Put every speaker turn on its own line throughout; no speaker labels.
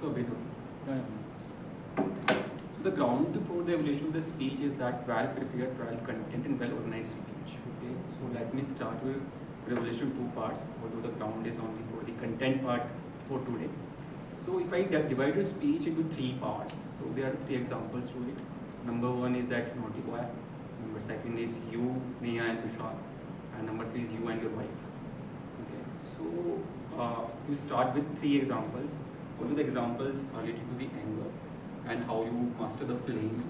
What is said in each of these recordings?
also a bit.
Yeah.
So the ground for the evaluation of the speech is that well prepared, well content, and well organized speech. Okay, so let me start with evaluation two parts, although the ground is only for the content part for today. So if I divide your speech into three parts, so there are three examples to it. Number one is that naughty boy. Number second is you, Neha, and Tushar. And number three is you and your wife. Okay, so you start with three examples. Although the examples are related to the anger and how you master the feelings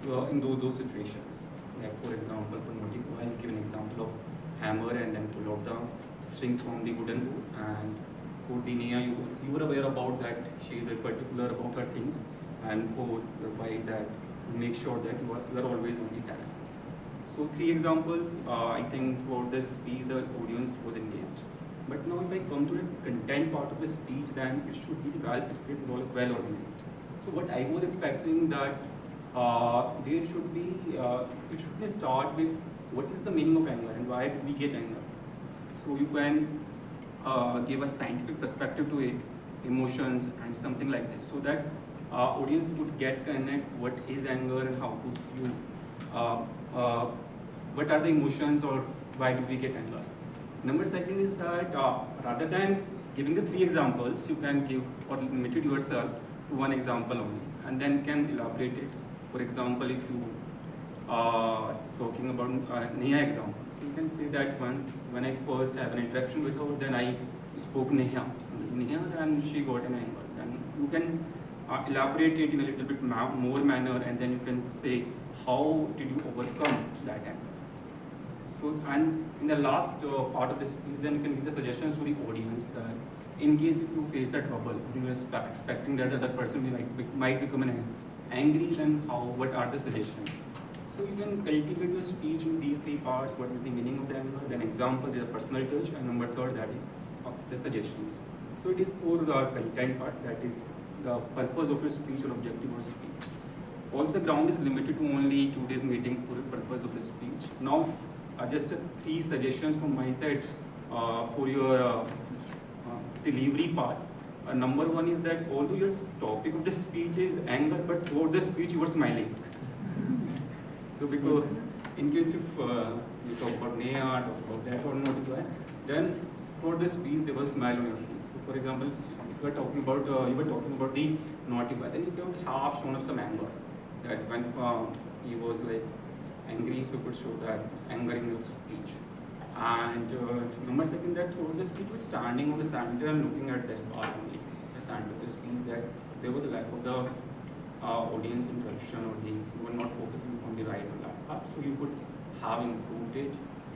throughout in those situations. Like for example, for naughty boy, I'll give an example of hammer and then pull out the strings from the wooden board. And for the Neha, you were aware about that she is particular about her things, and for your wife that make sure that you are always on the time. So three examples, I think throughout this speech the audience was engaged. But now if I come to the content part of the speech, then it should be well prepared, well organized. So what I was expecting that there should be, it should start with what is the meaning of anger and why do we get anger. So you can give a scientific perspective to it, emotions and something like this, so that audience would get connect what is anger and how could you, what are the emotions or why do we get anger. Number second is that rather than giving the three examples, you can give or limit it yourself to one example only and then can elaborate it. For example, if you are talking about Neha example, so you can say that once when I first have an interaction with her, then I spoke Neha and she got an anger. Then you can elaborate it in a little bit more manner and then you can say how did you overcome that anger. So, and in the last part of this speech, then you can give the suggestions to the audience that in case if you face a trouble, you are expecting that the other person might become angry, then what are the suggestions? So you can cultivate your speech in these three parts. What is the meaning of the anger? Then example is a personal touch, and number third that is the suggestions. So it is for the content part, that is the purpose of your speech or objective of speech. All the ground is limited to only today's meeting for the purpose of the speech. Now, just three suggestions from my side for your delivery part. Number one is that although your topic of the speech is anger, but throughout the speech you were smiling. So because in case if you talk about Neha, talk about that or not, then for the speech there was a smile on your face. So for example, if you were talking about the naughty boy, then you could have shown up some anger. That when he was like angry, so you could show that anger in your speech. And number second, that throughout the speech was standing on the center and looking at this part only, the center of the speech, that there was a lack of the audience interaction or you were not focusing on the right or left part, so you could have improved it.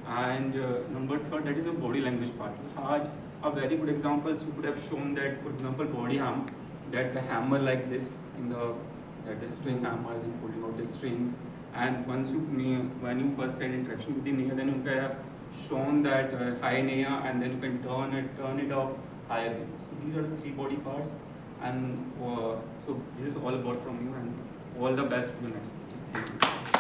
And number third, that is a body language part. You had a very good example, so you could have shown that, for example, body hammer, that the hammer like this in the string hammer, then pulling out the strings. And once when you first had interaction with the Neha, then you can have shown that high Neha, and then you can turn it up higher. So these are the three body parts, and so this is all about from you, and all the best for the next speeches. Thank you.